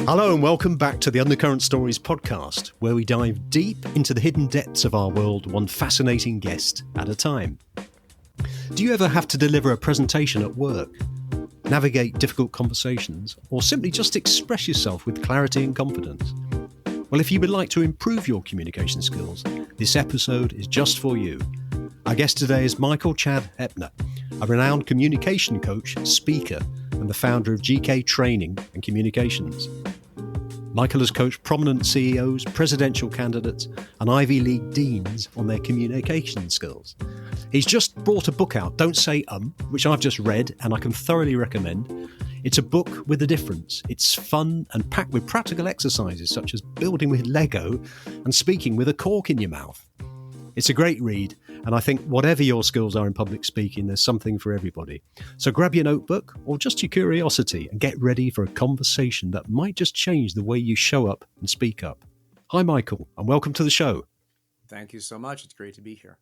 Hello and welcome back to the Undercurrent Stories podcast, where we dive deep into the hidden depths of our world, one fascinating guest at a time. Do you ever have to deliver a presentation at work, navigate difficult conversations, or simply just express yourself with clarity and confidence? Well, if you would like to improve your communication skills, this episode is just for you. Our guest today is Michael Chad Hoeppner, a renowned communication coach, speaker, and the founder of GK Training and Communications. Michael has coached prominent CEOs, presidential candidates, and Ivy League deans on their communication skills. He's just brought a book out, Don't Say which I've just read and I can thoroughly recommend. It's a book with a difference. It's fun and packed with practical exercises such as building with Lego and speaking with a cork in your mouth. It's a great read, and I think whatever your skills are in public speaking, there's something for everybody. So grab your notebook or just your curiosity and get ready for a conversation that might just change the way you show up and speak up. Hi, Michael, and welcome to the show. Thank you so much. It's great to be here.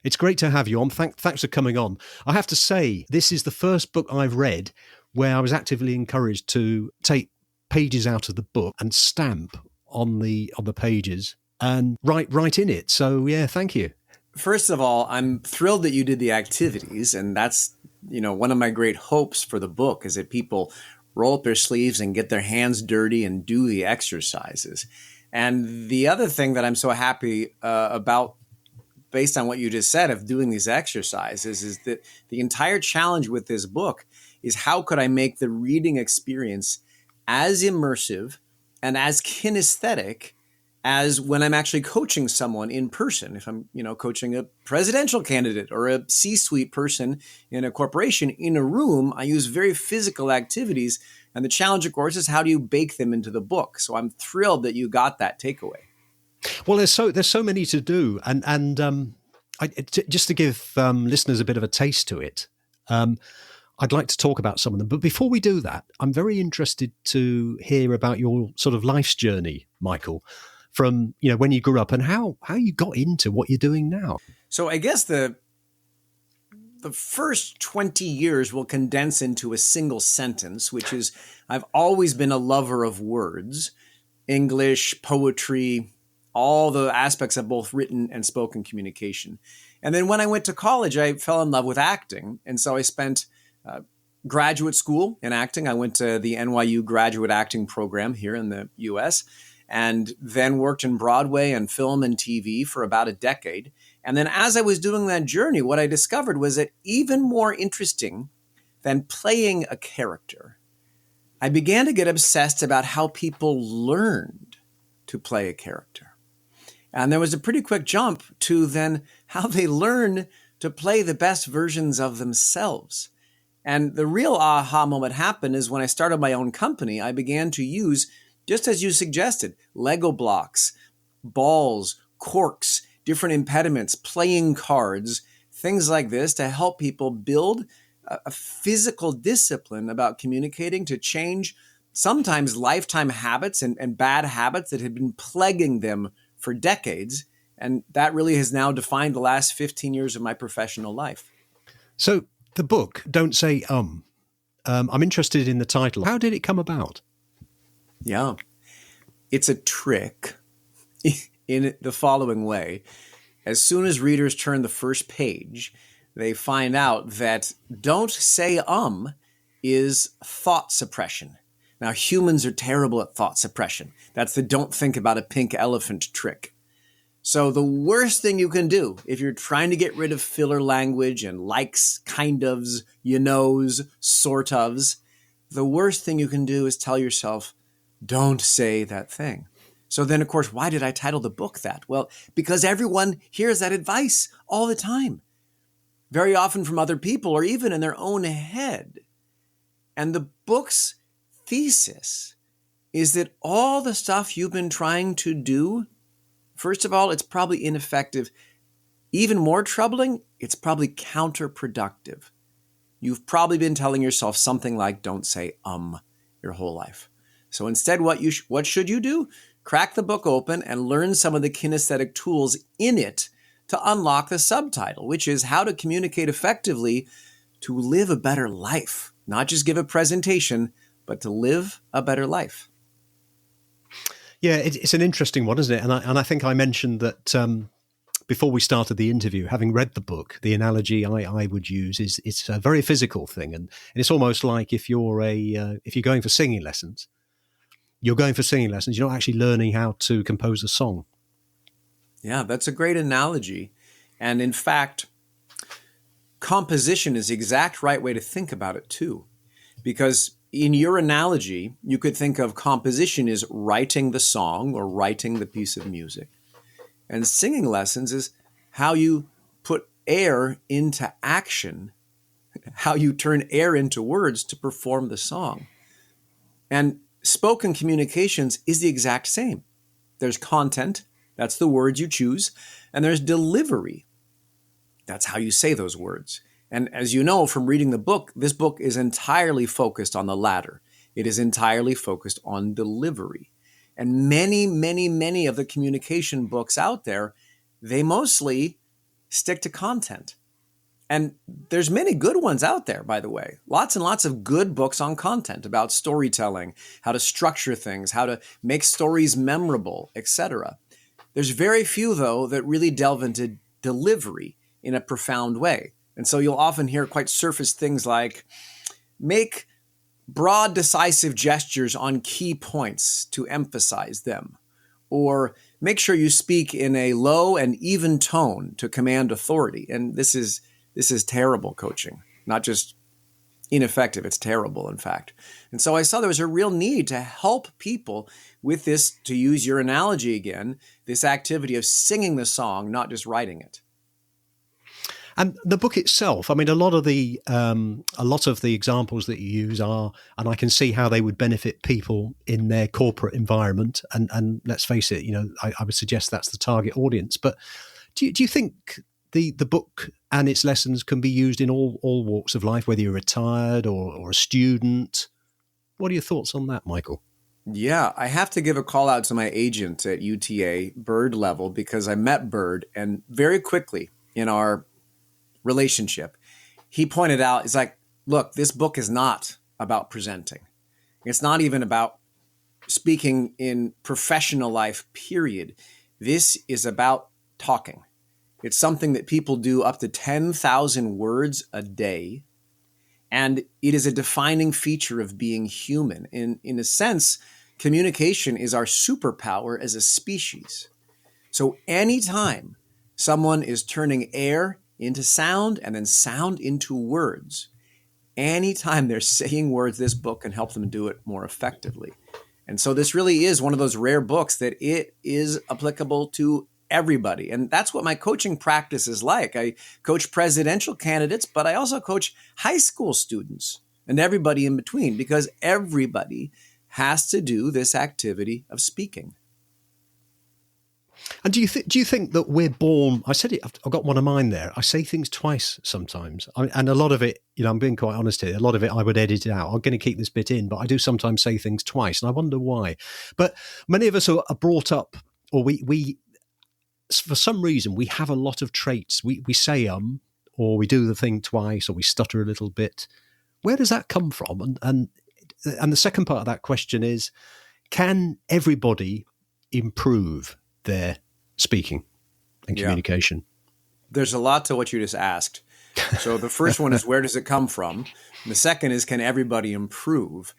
It's great to have you on. Thanks for coming on. I have to say, this is the first book I've read where I was actively encouraged to take pages out of the book and stamp on the pages and write in it. So, yeah, thank you. First of all, I'm thrilled that you did the activities. And that's, one of my great hopes for the book is that people roll up their sleeves and get their hands dirty and do the exercises. And the other thing that I'm so happy about, based on what you just said, of doing these exercises, is that the entire challenge with this book is how could I make the reading experience as immersive and as kinesthetic as when I'm actually coaching someone in person. If I'm, coaching a presidential candidate or a C-suite person in a corporation in a room, I use very physical activities. And the challenge, of course, is how do you bake them into the book? So I'm thrilled that you got that takeaway. Well, there's so many to do, and just to give listeners a bit of a taste to it, I'd like to talk about some of them. But before we do that, I'm very interested to hear about your sort of life's journey, Michael, from when you grew up and how you got into what you're doing now. So I guess the first 20 years will condense into a single sentence, which is I've always been a lover of words, English, poetry, all the aspects of both written and spoken communication. And then when I went to college, I fell in love with acting. And so I spent graduate school in acting. I went to the NYU graduate acting program here in the US, and then worked in Broadway and film and TV for about a decade. And then as I was doing that journey, what I discovered was that even more interesting than playing a character, I began to get obsessed about how people learned to play a character. And there was a pretty quick jump to then how they learn to play the best versions of themselves. And the real aha moment happened is when I started my own company, I began to use, just as you suggested, Lego blocks, balls, corks, different impediments, playing cards, things like this to help people build a physical discipline about communicating to change sometimes lifetime habits and bad habits that had been plaguing them for decades. And that really has now defined the last 15 years of my professional life. So the book, Don't Say I'm interested in the title. How did it come about? Yeah, it's a trick in the following way. As soon as readers turn the first page, they find out that don't say is thought suppression. Now, humans are terrible at thought suppression. That's the don't think about a pink elephant trick. So the worst thing you can do if you're trying to get rid of filler language and likes, kind ofs, knows, sort ofs, the worst thing you can do is tell yourself, don't say that thing. So then, of course, why did I title the book that? Well, because everyone hears that advice all the time, very often from other people or even in their own head. And the book's thesis is that all the stuff you've been trying to do, first of all, it's probably ineffective. Even more troubling, it's probably counterproductive. You've probably been telling yourself something like, don't say your whole life. So instead, what should you do? Crack the book open and learn some of the kinesthetic tools in it to unlock the subtitle, which is how to communicate effectively to live a better life. Not just give a presentation, but to live a better life. Yeah, it's an interesting one, isn't it? And I think I mentioned that before we started the interview, having read the book, the analogy I would use is it's a very physical thing, and it's almost like if you're going for singing lessons, you're not actually learning how to compose a song. Yeah, that's a great analogy. And in fact, composition is the exact right way to think about it too. Because in your analogy, you could think of composition as writing the song or writing the piece of music. And singing lessons is how you put air into action, how you turn air into words to perform the song. And spoken communications is the exact same. There's content, that's the words you choose, and there's delivery. That's how you say those words. And as you know from reading the book, this book is entirely focused on the latter. It is entirely focused on delivery. And many, many, many of the communication books out there, they mostly stick to content. And there's many good ones out there, by the way. Lots and lots of good books on content about storytelling, how to structure things, how to make stories memorable, etc. There's very few, though, that really delve into delivery in a profound way. And so you'll often hear quite surface things like, make broad, decisive gestures on key points to emphasize them, or make sure you speak in a low and even tone to command authority. And this is terrible coaching, not just ineffective, it's terrible, in fact. And so I saw there was a real need to help people with this, to use your analogy again, this activity of singing the song, not just writing it. And the book itself, I mean, a lot of the examples that you use are, and I can see how they would benefit people in their corporate environment. And let's face it, I would suggest that's the target audience. But do you think the book and its lessons can be used in all walks of life, whether you're retired or a student? What are your thoughts on that, Michael? Yeah, I have to give a call out to my agent at UTA, Bird Level, because I met Bird, and very quickly in our relationship, he pointed out, he's like, look, this book is not about presenting. It's not even about speaking in professional life, period. This is about talking. It's something that people do up to 10,000 words a day. And it is a defining feature of being human. In a sense, communication is our superpower as a species. So anytime someone is turning air into sound and then sound into words, anytime they're saying words, this book can help them do it more effectively. And so this really is one of those rare books that it is applicable to everybody. And that's what my coaching practice is like. I coach presidential candidates, but I also coach high school students and everybody in between, because everybody has to do this activity of speaking. And do you think that we're born? I said it. I've got one of mine there. I say things twice sometimes, and a lot of it, I'm being quite honest here. A lot of it I would edit out. I'm going to keep this bit in, but I do sometimes say things twice, and I wonder why. But many of us are brought up, or we for some reason we have a lot of traits. We say or we do the thing twice, or we stutter a little bit. Where does that come from? And the second part of that question is, can everybody improve their speaking and communication? Yeah. There's a lot to what you just asked. So the first one is, where does it come from? And the second is, can everybody improve?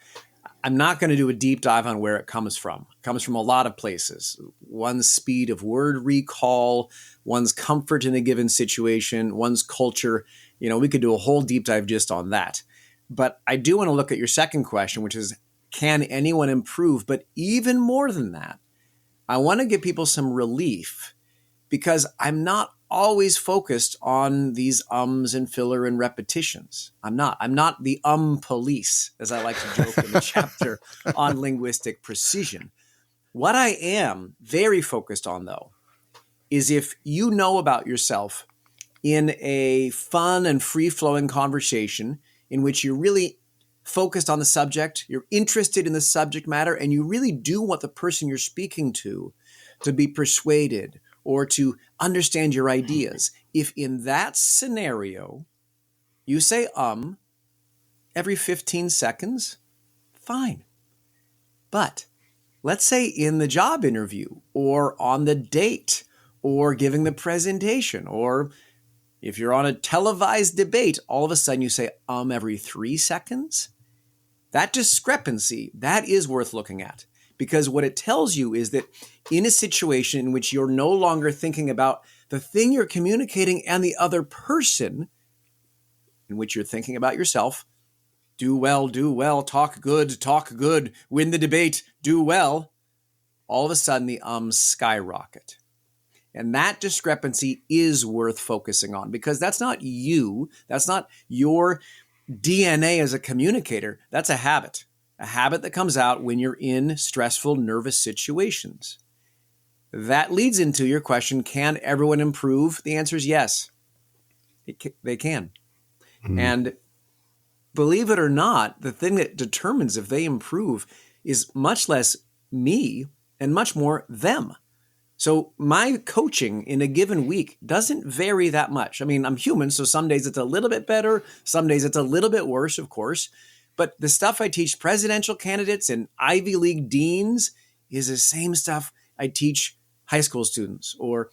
I'm not going to do a deep dive on where it comes from. It comes from a lot of places. One's speed of word recall, one's comfort in a given situation, one's culture. We could do a whole deep dive just on that. But I do want to look at your second question, which is, can anyone improve? But even more than that, I want to give people some relief, because I'm not always focused on these ums and filler and repetitions. I'm not the police, as I like to joke in the chapter on linguistic precision. What I am very focused on, though, is if you know about yourself in a fun and free-flowing conversation in which you're really focused on the subject, you're interested in the subject matter, and you really do want the person you're speaking to be persuaded or to understand your ideas. If in that scenario you say every 15 seconds, fine. But let's say in the job interview or on the date or giving the presentation, or if you're on a televised debate, all of a sudden you say every 3 seconds. That discrepancy, that is worth looking at, because what it tells you is that in a situation in which you're no longer thinking about the thing you're communicating and the other person, in which you're thinking about yourself, do well, talk good, win the debate, do well, all of a sudden the ums skyrocket. And that discrepancy is worth focusing on, because that's not you, that's not your DNA as a communicator. That's a habit that comes out when you're in stressful, nervous situations. That leads into your question, can everyone improve? The answer is yes, they can. Mm. And believe it or not, the thing that determines if they improve is much less me and much more them. So my coaching in a given week doesn't vary that much. I mean, I'm human, so some days it's a little bit better, some days it's a little bit worse, of course. But the stuff I teach presidential candidates and Ivy League deans is the same stuff I teach high school students or,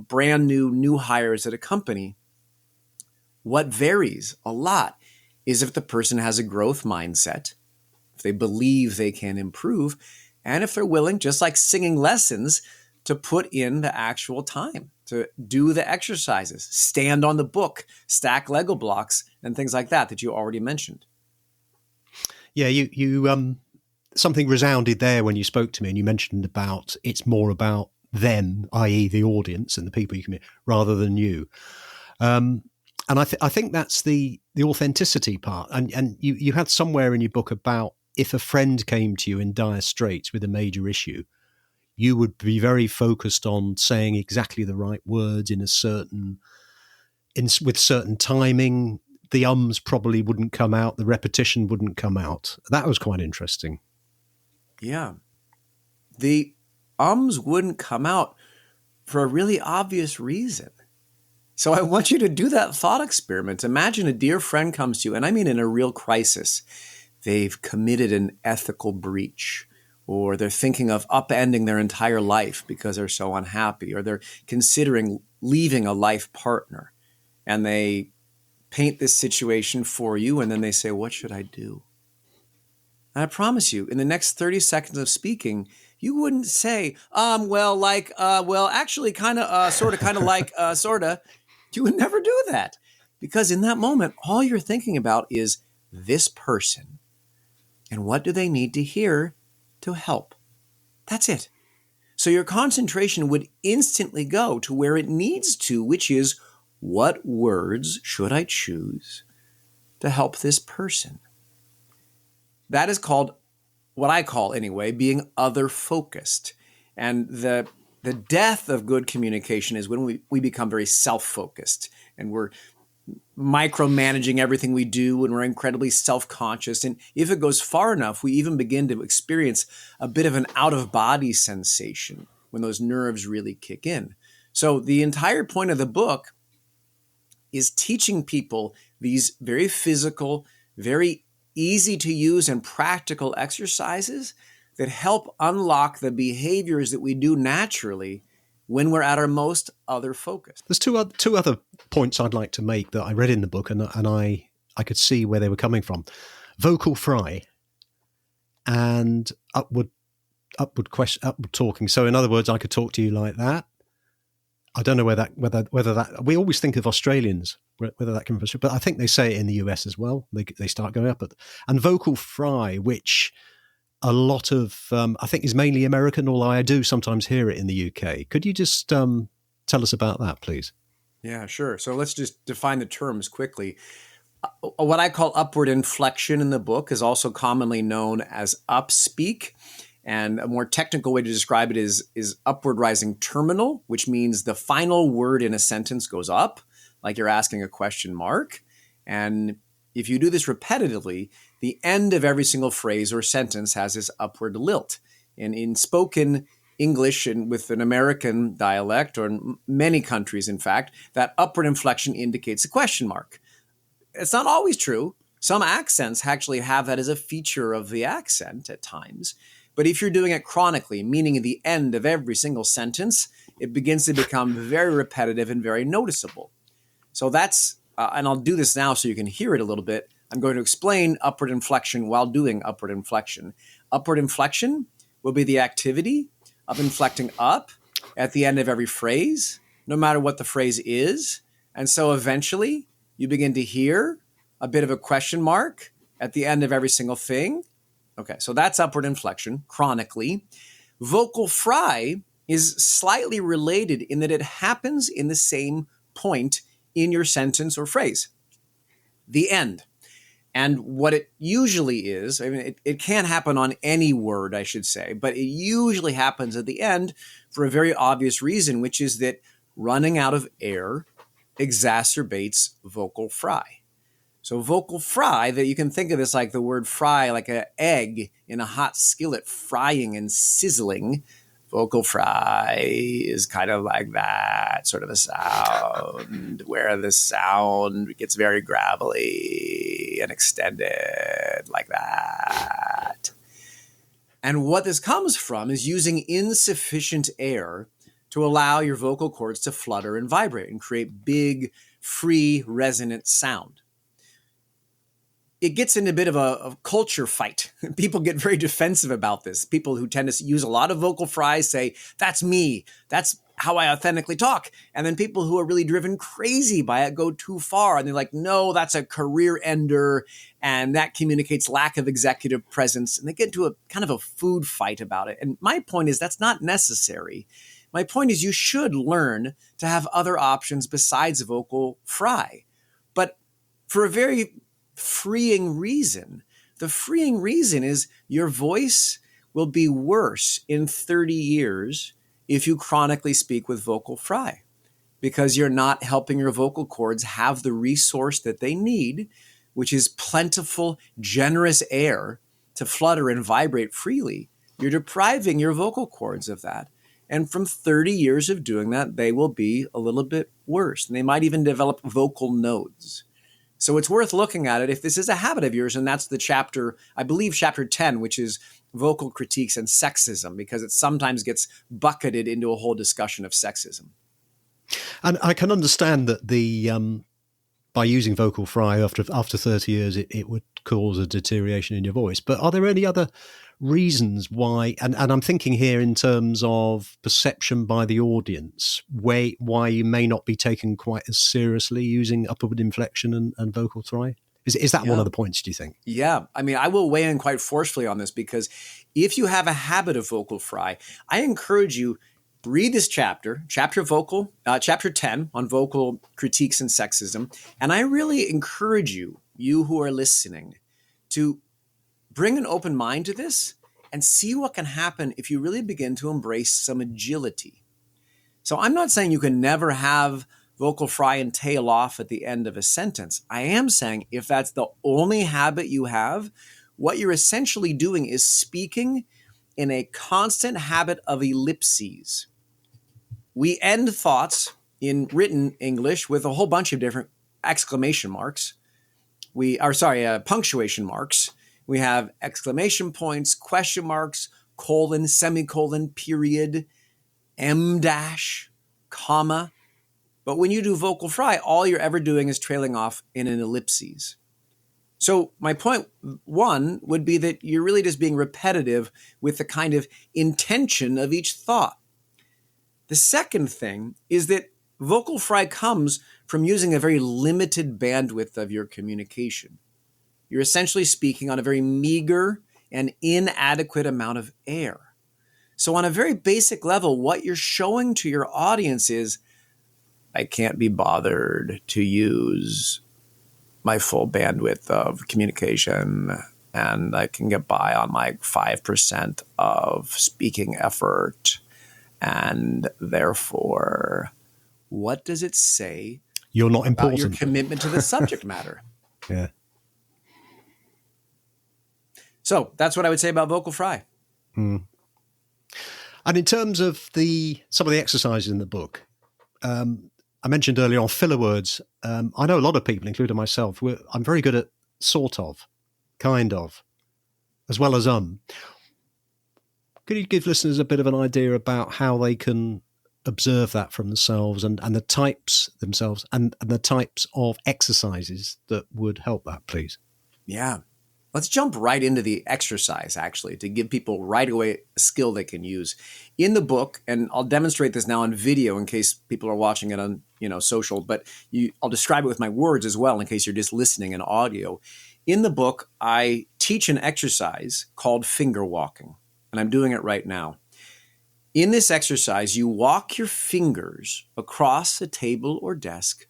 brand new hires at a company. What varies a lot is if the person has a growth mindset, if they believe they can improve, and if they're willing, just like singing lessons, to put in the actual time, to do the exercises, stand on the book, stack Lego blocks, and things like that you already mentioned. Yeah, you something resounded there when you spoke to me, and you mentioned about it's more about them, i.e. the audience and the people you can meet, rather than you. And I think that's the authenticity part. And you had somewhere in your book about if a friend came to you in dire straits with a major issue, you would be very focused on saying exactly the right words with certain timing. The ums probably wouldn't come out. The repetition wouldn't come out. That was quite interesting. Yeah. The ums wouldn't come out for a really obvious reason. So I want you to do that thought experiment. Imagine a dear friend comes to you, and I mean in a real crisis. They've committed an ethical breach, or they're thinking of upending their entire life because they're so unhappy, or they're considering leaving a life partner. And they paint this situation for you, and then they say, what should I do? And I promise you, in the next 30 seconds of speaking, you wouldn't say, actually, kind of, sort of, like, sort of. You would never do that. Because in that moment, all you're thinking about is this person and what do they need to hear to help. That's it. So your concentration would instantly go to where it needs to, which is, what words should I choose to help this person? That is called, what I call anyway, being other-focused. And the death of good communication is when we become very self-focused and we're micromanaging everything we do, and we're incredibly self-conscious. And if it goes far enough, we even begin to experience a bit of an out-of-body sensation when those nerves really kick in. So the entire point of the book is teaching people these very physical, very easy to use and practical exercises that help unlock the behaviors that we do naturally when we're at our most other focus. There's two other points I'd like to make that I read in the book, and I could see where they were coming from. Vocal fry and upward talking. So in other words, I could talk to you like that. I don't know whether that we always think of Australians, whether that came from, but I think they say it in the US as well. They start going up and vocal fry, which a lot of, I think is mainly American, although I do sometimes hear it in the UK. Could you just tell us about that, please? Yeah, sure. So let's just define the terms quickly. What I call upward inflection in the book is also commonly known as upspeak. And a more technical way to describe it is upward rising terminal, which means the final word in a sentence goes up, like you're asking a question mark. And if you do this repetitively, the end of every single phrase or sentence has this upward lilt. And in spoken English and with an American dialect, or in many countries, in fact, that upward inflection indicates a question mark. It's not always true. Some accents actually have that as a feature of the accent at times. But if you're doing it chronically, meaning at the end of every single sentence, it begins to become very repetitive and very noticeable. So that's, and I'll do this now so you can hear it a little bit. I'm going to explain upward inflection while doing upward inflection. Upward inflection will be the activity of inflecting up at the end of every phrase, no matter what the phrase is. And so eventually you begin to hear a bit of a question mark at the end of every single thing. Okay, so that's upward inflection chronically. Vocal fry is slightly related in that it happens in the same point in your sentence or phrase, the end. And what it usually is, I mean, it can happen on any word, I should say, but it usually happens at the end for a very obvious reason, which is that running out of air exacerbates vocal fry. So vocal fry, that you can think of as like the word fry, like an egg in a hot skillet frying and sizzling. Vocal fry is kind of like that sort of a sound, where the sound gets very gravelly and extended like that. And what this comes from is using insufficient air to allow your vocal cords to flutter and vibrate and create big, free, resonant sound. It gets into a bit of a culture fight. People get very defensive about this. People who tend to use a lot of vocal fry say, that's me. That's how I authentically talk. And then people who are really driven crazy by it go too far. And they're like, no, that's a career ender. And that communicates lack of executive presence. And they get into a kind of a food fight about it. And my point is that's not necessary. My point is you should learn to have other options besides vocal fry. But for a very freeing reason. The freeing reason is your voice will be worse in 30 years if you chronically speak with vocal fry, because you're not helping your vocal cords have the resource that they need, which is plentiful, generous air to flutter and vibrate freely. You're depriving your vocal cords of that. And from 30 years of doing that, they will be a little bit worse. And they might even develop vocal nodes. So it's worth looking at it if this is a habit of yours, and that's the chapter, I believe chapter 10, which is vocal critiques and sexism, because it sometimes gets bucketed into a whole discussion of sexism. And I can understand that by using vocal fry after 30 years, it would cause a deterioration in your voice. But are there any other reasons why, and I'm thinking here in terms of perception by the audience, why you may not be taken quite as seriously using upward inflection and vocal fry? Is that one of the points, do you think? Yeah. I mean, I will weigh in quite forcefully on this, because if you have a habit of vocal fry, I encourage you, read this chapter 10 on vocal critiques and sexism. And I really encourage you who are listening, to bring an open mind to this and see what can happen if you really begin to embrace some agility. So I'm not saying you can never have vocal fry and tail off at the end of a sentence. I am saying if that's the only habit you have, what you're essentially doing is speaking in a constant habit of ellipses. We end thoughts in written English with a whole bunch of different exclamation marks. Punctuation marks. We have exclamation points, question marks, colon, semicolon, period, em dash, comma. But when you do vocal fry, all you're ever doing is trailing off in an ellipses. So my point one would be that you're really just being repetitive with the kind of intention of each thought. The second thing is that vocal fry comes from using a very limited bandwidth of your communication. You're essentially speaking on a very meager and inadequate amount of air. So on a very basic level, what you're showing to your audience is, I can't be bothered to use my full bandwidth of communication, and I can get by on like 5% of speaking effort. And therefore, what does it say? You're not about important. Your commitment to the subject matter. Yeah. So that's what I would say about vocal fry. And in terms of some of the exercises in the book, I mentioned earlier on filler words. I know a lot of people, including myself, I'm very good at sort of, kind of, as well as Could you give listeners a bit of an idea about how they can observe that from themselves and the types themselves and the types of exercises that would help that, please? Yeah. Let's jump right into the exercise, actually, to give people right away a skill they can use. In the book, and I'll demonstrate this now on video in case people are watching it on social, but I'll describe it with my words as well in case you're just listening in audio. In the book, I teach an exercise called finger walking, and I'm doing it right now. In this exercise, you walk your fingers across a table or desk,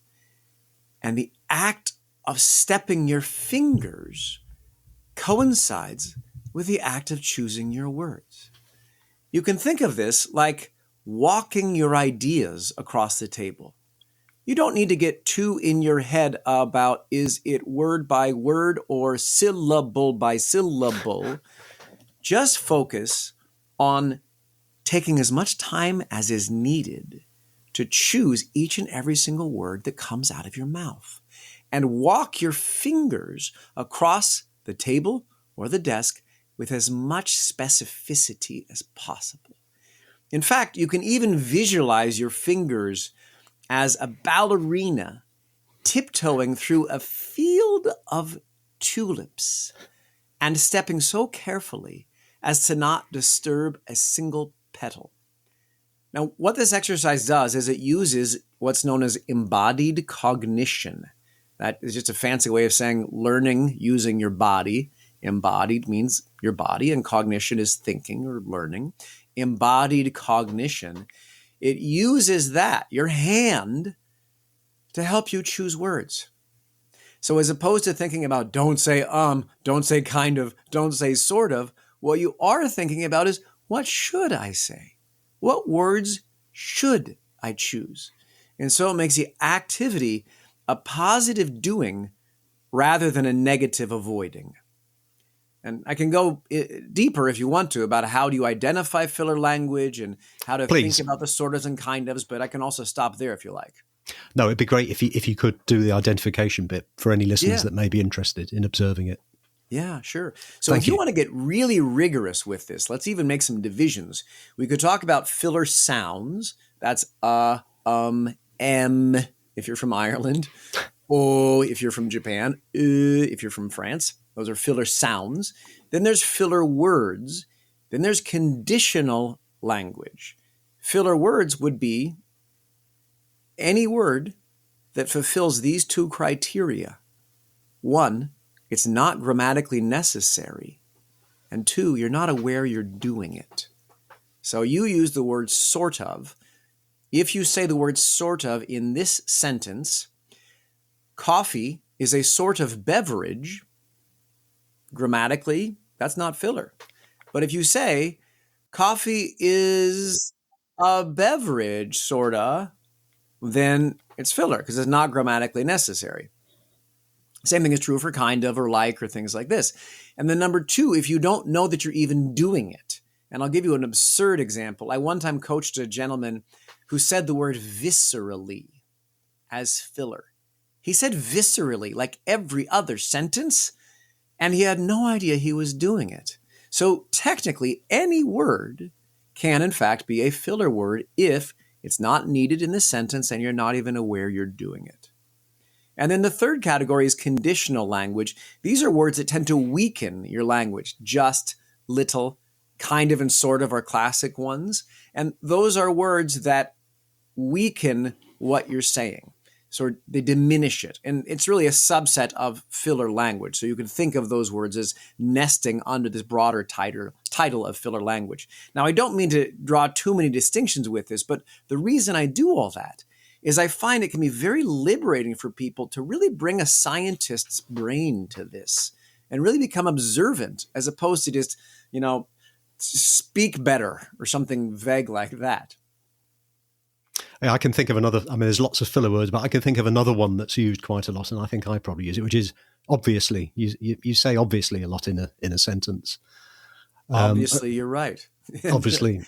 and the act of stepping your fingers coincides with the act of choosing your words. You can think of this like walking your ideas across the table. You don't need to get too in your head about is it word by word or syllable by syllable. Just focus on taking as much time as is needed to choose each and every single word that comes out of your mouth. And walk your fingers across the table or the desk with as much specificity as possible. In fact, you can even visualize your fingers as a ballerina tiptoeing through a field of tulips and stepping so carefully as to not disturb a single petal. Now, what this exercise does is it uses what's known as embodied cognition. That is just a fancy way of saying learning using your body. Embodied means your body, and cognition is thinking or learning. Embodied cognition. It uses that, your hand, to help you choose words. So as opposed to thinking about don't say don't say kind of, don't say sort of, what you are thinking about is what should I say? What words should I choose? And so it makes the activity a positive doing rather than a negative avoiding. And I can go deeper if you want to about how do you identify filler language and how to think about the sort ofs and kind ofs, but I can also stop there if you like. No, it'd be great if you could do the identification bit for any listeners that may be interested in observing it. Yeah, sure. So if you want to get really rigorous with this, let's even make some divisions. We could talk about filler sounds. That's m, if you're from Ireland, o if you're from Japan, if you're from France. Those are filler sounds. Then there's filler words. Then there's conditional language. Filler words would be any word that fulfills these two criteria. One, it's not grammatically necessary. And two, you're not aware you're doing it. So you use the word sort of. If you say the word sort of in this sentence, coffee is a sort of beverage, grammatically, that's not filler. But if you say coffee is a beverage, sorta, then it's filler because it's not grammatically necessary. Same thing is true for kind of or like or things like this. And then number two, if you don't know that you're even doing it, and I'll give you an absurd example. I one time coached a gentleman who said the word viscerally as filler. He said viscerally like every other sentence, and he had no idea he was doing it. So technically, any word can in fact be a filler word if it's not needed in the sentence and you're not even aware you're doing it. And then the third category is conditional language. These are words that tend to weaken your language. Just, little, kind of, and sort of are classic ones. And those are words that weaken what you're saying. So they diminish it. And it's really a subset of filler language. So you can think of those words as nesting under this broader title of filler language. Now, I don't mean to draw too many distinctions with this, but the reason I do all that is I find it can be very liberating for people to really bring a scientist's brain to this and really become observant as opposed to just, speak better or something vague like that. I can think of another, there's lots of filler words, but I can think of another one that's used quite a lot, and I think I probably use it, which is obviously. You say obviously a lot in a sentence. Obviously, you're right. Obviously.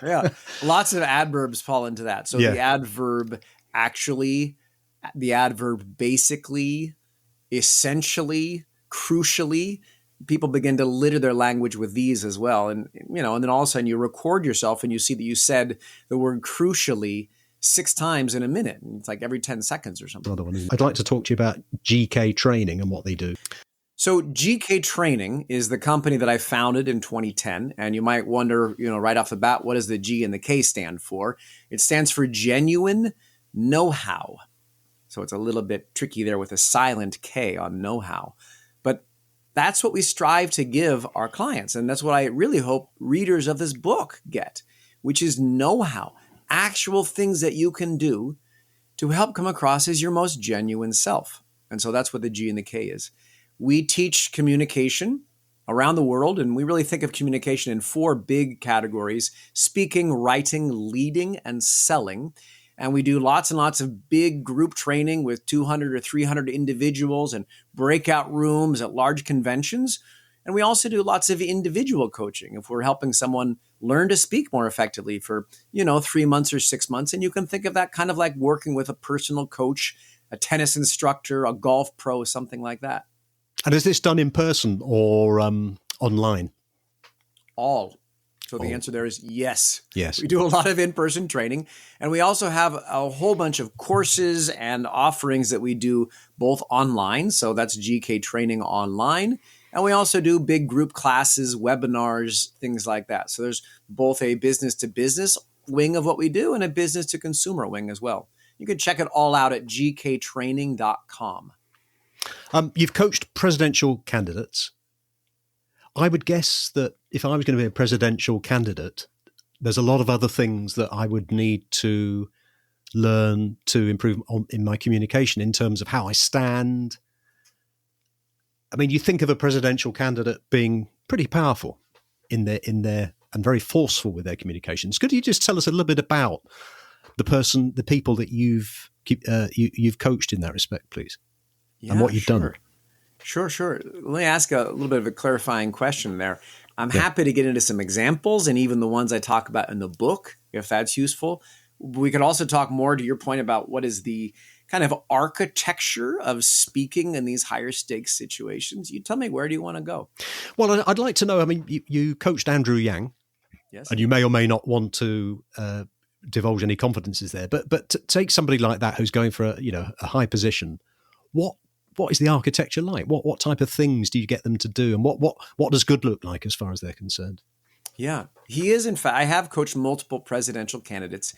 Yeah. Lots of adverbs fall into that. So the adverb actually, the adverb basically, essentially, crucially, people begin to litter their language with these as well. And, and then all of a sudden you record yourself and you see that you said the word crucially 6 times in a minute. And it's like every 10 seconds or something. Another one, isn't it? I'd like to talk to you about GK Training and what they do. So GK Training is the company that I founded in 2010. And you might wonder, right off the bat, what does the G and the K stand for? It stands for genuine know-how. So it's a little bit tricky there with a silent K on know-how. But that's what we strive to give our clients. And that's what I really hope readers of this book get, which is know-how, actual things that you can do to help come across as your most genuine self. And so that's what the G and the K is. We teach communication around the world, and we really think of communication in 4 big categories: speaking, writing, leading, and selling. And we do lots and lots of big group training with 200 or 300 individuals and breakout rooms at large conventions. And we also do lots of individual coaching if we're helping someone learn to speak more effectively for, 3 months or 6 months. And you can think of that kind of like working with a personal coach, a tennis instructor, a golf pro, something like that. And is this done in person or online? All. So the answer there is yes. Yes. We do a lot of in-person training, and we also have a whole bunch of courses and offerings that we do both online. So that's GK Training Online. And we also do big group classes, webinars, things like that. So there's both a business-to-business wing of what we do and a business-to-consumer wing as well. You can check it all out at gktraining.com. You've coached presidential candidates. I would guess that if I was going to be a presidential candidate, there's a lot of other things that I would need to learn to improve in my communication in terms of how I stand. I mean, you think of a presidential candidate being pretty powerful in their and very forceful with their communications. Could you just tell us a little bit about the people that you've coached in that respect, please? Yeah, and what you've done. Sure. Let me ask a little bit of a clarifying question there. I'm happy to get into some examples and even the ones I talk about in the book, if that's useful. We could also talk more to your point about what is the kind of architecture of speaking in these higher stakes situations. You tell me, where do you want to go? Well, I'd like to know, I mean, you coached Andrew Yang. Yes. And you may or may not want to divulge any confidences there, but to take somebody like that who's going for a high position, what is the architecture like? What type of things do you get them to do, and what does good look like as far as they're concerned? Yeah, he is. In fact, I have coached multiple presidential candidates.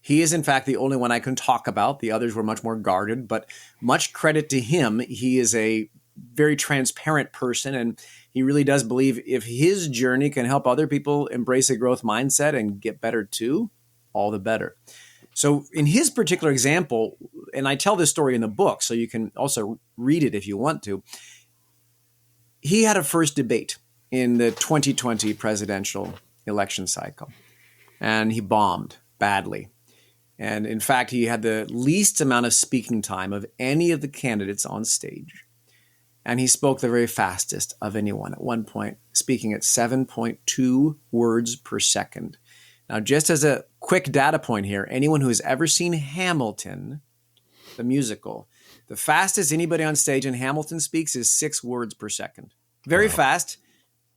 He is, in fact, the only one I can talk about. The others were much more guarded, but much credit to him. He is a very transparent person, and he really does believe if his journey can help other people embrace a growth mindset and get better too, all the better. So in his particular example, and I tell this story in the book, so you can also read it if you want to, he had a first debate in the 2020 presidential election cycle, and he bombed badly. And in fact, he had the least amount of speaking time of any of the candidates on stage. And he spoke the very fastest of anyone at one point, speaking at 7.2 words per second. Now, just as a quick data point here, anyone who has ever seen Hamilton, the musical, the fastest anybody on stage in Hamilton speaks is 6 words per second. Very fast,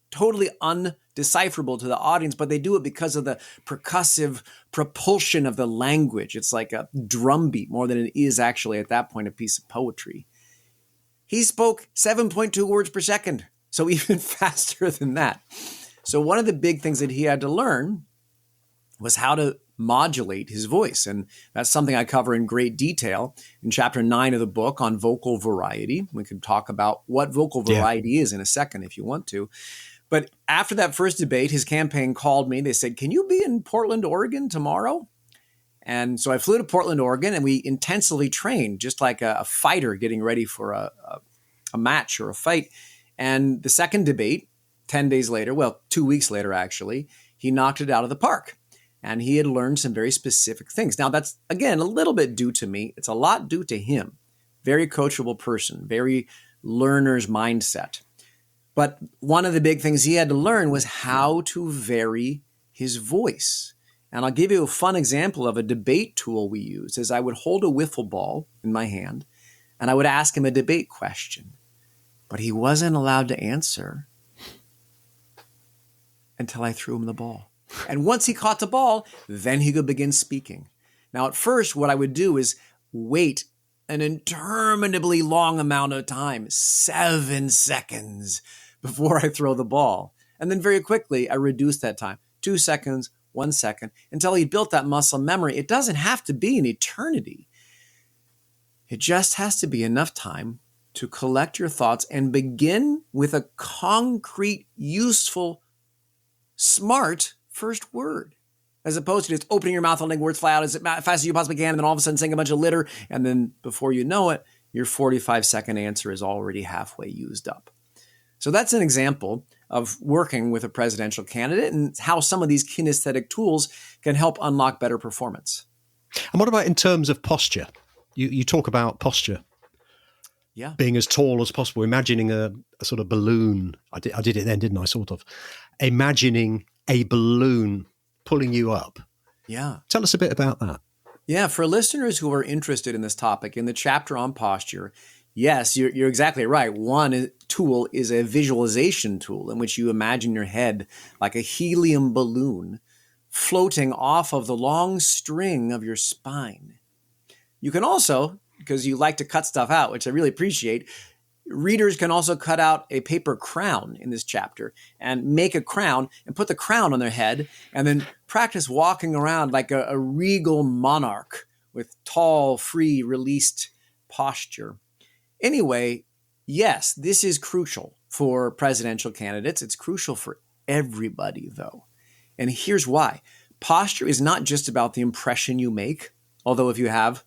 totally undecipherable to the audience, but they do it because of the percussive propulsion of the language. It's like a drumbeat more than it is actually at that point a piece of poetry. He spoke 7.2 words per second, so even faster than that. So one of the big things that he had to learn was how to modulate his voice. And that's something I cover in great detail in chapter 9 of the book on vocal variety. We can talk about what vocal variety is in a second if you want to. But after that first debate, his campaign called me. They said, "Can you be in Portland, Oregon tomorrow?" And so I flew to Portland, Oregon, and we intensively trained, just like a fighter getting ready for a match or a fight. And the second debate, 10 days later, 2 weeks later, actually, he knocked it out of the park. And he had learned some very specific things. Now, that's, again, a little bit due to me. It's a lot due to him. Very coachable person, very learner's mindset. But one of the big things he had to learn was how to vary his voice. And I'll give you a fun example of a debate tool we use. Is I would hold a wiffle ball in my hand, and I would ask him a debate question. But he wasn't allowed to answer until I threw him the ball. And once he caught the ball, then he could begin speaking. Now, at first, what I would do is wait an interminably long amount of time, 7 seconds, before I throw the ball. And then very quickly, I reduced that time, 2 seconds, 1 second, until he built that muscle memory. It doesn't have to be an eternity. It just has to be enough time to collect your thoughts and begin with a concrete, useful, smart first word, as opposed to just opening your mouth and letting words fly out as fast as you possibly can, and then all of a sudden saying a bunch of litter, and then before you know it, your 45-second answer is already halfway used up. So that's an example of working with a presidential candidate and how some of these kinesthetic tools can help unlock better performance. And what about in terms of posture? You talk about posture. Yeah. Being as tall as possible, imagining a sort of balloon. I did it then, didn't I? Sort of. Imagining a balloon pulling you up. Yeah. Tell us a bit about that. Yeah. For listeners who are interested in this topic, in the chapter on posture, yes, you're exactly right. One tool is a visualization tool in which you imagine your head like a helium balloon floating off of the long string of your spine. You can also, because you like to cut stuff out, which I really appreciate, readers can also cut out a paper crown in this chapter and make a crown and put the crown on their head and then practice walking around like a regal monarch with tall, free, released posture. Anyway, yes, this is crucial for presidential candidates. It's crucial for everybody, though. And here's why. Posture is not just about the impression you make, although if you have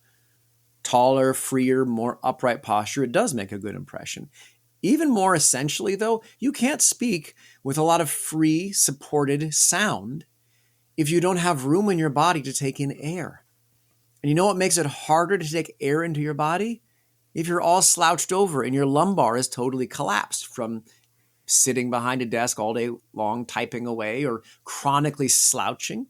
taller, freer, more upright posture, it does make a good impression. Even more essentially, though, you can't speak with a lot of free, supported sound if you don't have room in your body to take in air. And you know what makes it harder to take air into your body? If you're all slouched over and your lumbar is totally collapsed from sitting behind a desk all day long, typing away, or chronically slouching.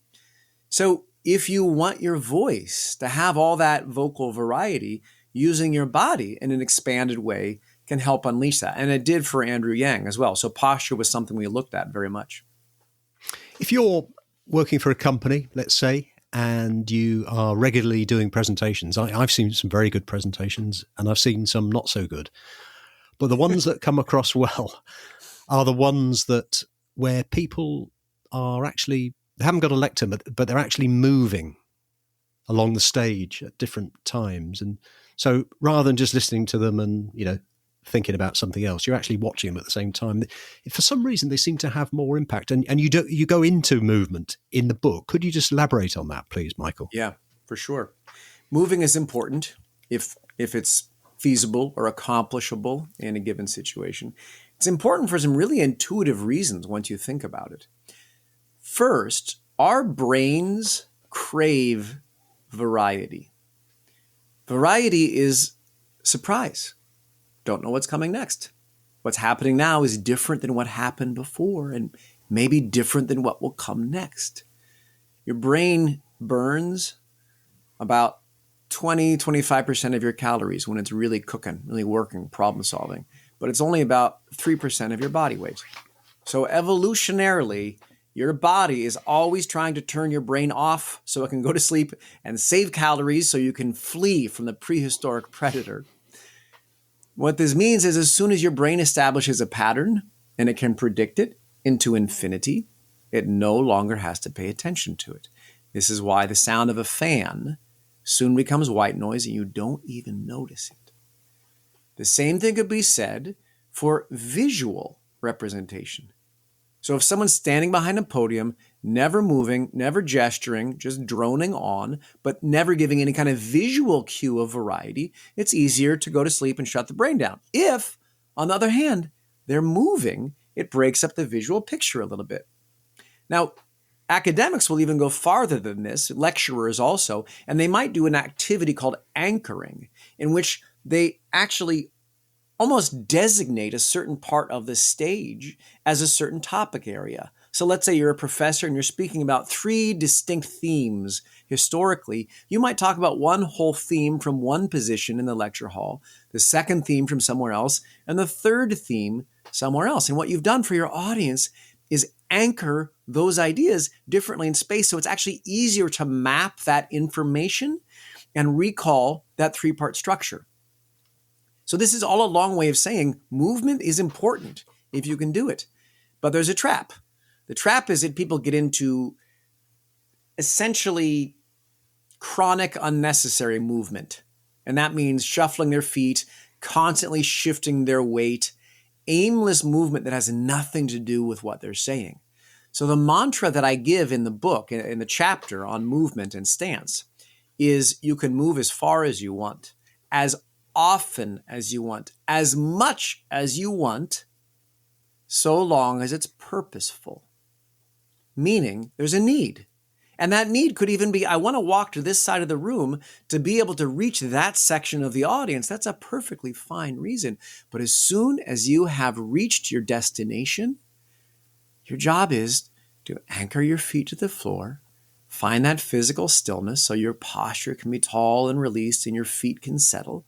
So if you want your voice to have all that vocal variety, using your body in an expanded way can help unleash that. And it did for Andrew Yang as well. So posture was something we looked at very much. If you're working for a company, let's say, and you are regularly doing presentations, I've seen some very good presentations and I've seen some not so good. But the ones that come across well are the ones that where people are actually, they haven't got a lectern, but they're actually moving along the stage at different times. And so rather than just listening to them and, thinking about something else, you're actually watching them at the same time. For some reason, they seem to have more impact. And you go into movement in the book. Could you just elaborate on that, please, Michael? Yeah, for sure. Moving is important if it's feasible or accomplishable in a given situation. It's important for some really intuitive reasons once you think about it. First, our brains crave variety. Variety is surprise. Don't know what's coming next. What's happening now is different than what happened before and maybe different than what will come next. Your brain burns about 20-25% of your calories when it's really cooking, really working, problem solving. But it's only about 3% of your body weight. So evolutionarily, your body is always trying to turn your brain off so it can go to sleep and save calories so you can flee from the prehistoric predator. What this means is as soon as your brain establishes a pattern and it can predict it into infinity, it no longer has to pay attention to it. This is why the sound of a fan soon becomes white noise and you don't even notice it. The same thing could be said for visual representation. So if someone's standing behind a podium, never moving, never gesturing, just droning on, but never giving any kind of visual cue of variety, it's easier to go to sleep and shut the brain down. If, on the other hand, they're moving, it breaks up the visual picture a little bit. Now, academics will even go farther than this, lecturers also, and they might do an activity called anchoring, in which they actually almost designate a certain part of the stage as a certain topic area. So let's say you're a professor and you're speaking about 3 distinct themes historically. You might talk about one whole theme from one position in the lecture hall, the second theme from somewhere else, and the third theme somewhere else. And what you've done for your audience is anchor those ideas differently in space. So it's actually easier to map that information and recall that three-part structure. So this is all a long way of saying movement is important if you can do it. But there's a trap. The trap is that people get into essentially chronic unnecessary movement. And that means shuffling their feet, constantly shifting their weight, aimless movement that has nothing to do with what they're saying. So the mantra that I give in the book, in the chapter on movement and stance, is you can move as far as you want, as often as you want, as much as you want, so long as it's purposeful. Meaning there's a need. And that need could even be, I want to walk to this side of the room to be able to reach that section of the audience. That's a perfectly fine reason. But as soon as you have reached your destination, your job is to anchor your feet to the floor, find that physical stillness so your posture can be tall and released and your feet can settle.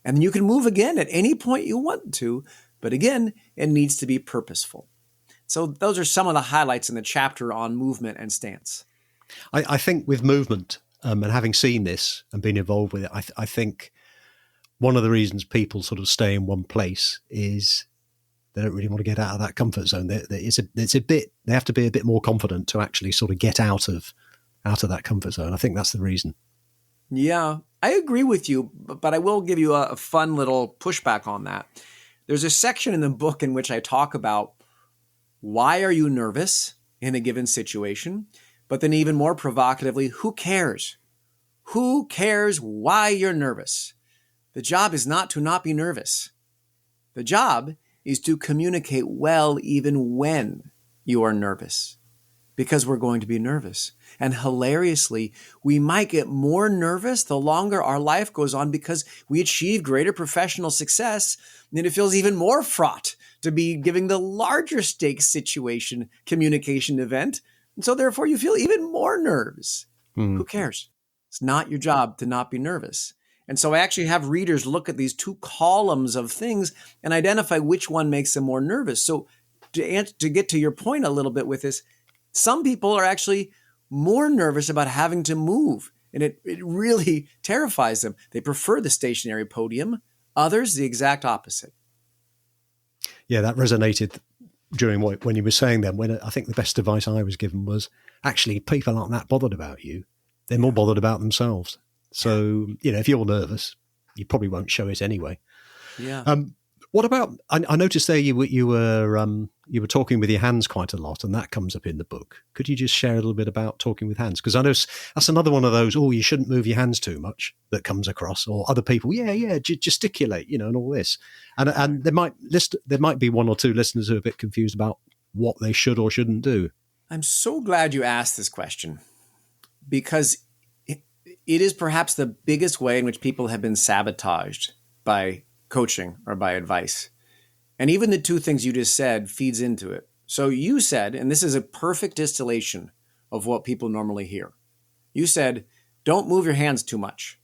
And then you can move again at any point you want to. But again, it needs to be purposeful. So those are some of the highlights in the chapter on movement and stance. I think with movement, and having seen this and been involved with it, I think one of the reasons people sort of stay in one place is they don't really want to get out of that comfort zone. They have to be a bit more confident to actually sort of get out of that comfort zone. I think that's the reason. Yeah, I agree with you, but I will give you a fun little pushback on that. There's a section in the book in which I talk about why are you nervous in a given situation? But then even more provocatively, who cares? Who cares why you're nervous? The job is not to not be nervous. The job is to communicate well even when you are nervous, because we're going to be nervous. And hilariously, we might get more nervous the longer our life goes on because we achieve greater professional success, and it feels even more fraught to be giving the larger stakes situation communication event. And so therefore you feel even more nerves. Who cares? It's not your job to not be nervous. And so I actually have readers look at these two columns of things and identify which one makes them more nervous. So to get to your point a little bit with this, some people are actually more nervous about having to move. And it really terrifies them. They prefer the stationary podium. Others, the exact opposite. Yeah, that resonated during when you were saying that. When I think the best advice I was given was actually people aren't that bothered about you. They're more bothered about themselves. So, if you're nervous, you probably won't show it anyway. Yeah. What about, I noticed there you were talking with your hands quite a lot, and that comes up in the book. Could you just share a little bit about talking with hands? Because I know that's another one of those, you shouldn't move your hands too much, that comes across, or other people, gesticulate, and all this. And there might be one or two listeners who are a bit confused about what they should or shouldn't do. I'm so glad you asked this question, because it is perhaps the biggest way in which people have been sabotaged by coaching or by advice. And even the two things you just said feeds into it. So you said, and this is a perfect distillation of what people normally hear. You said, don't move your hands too much.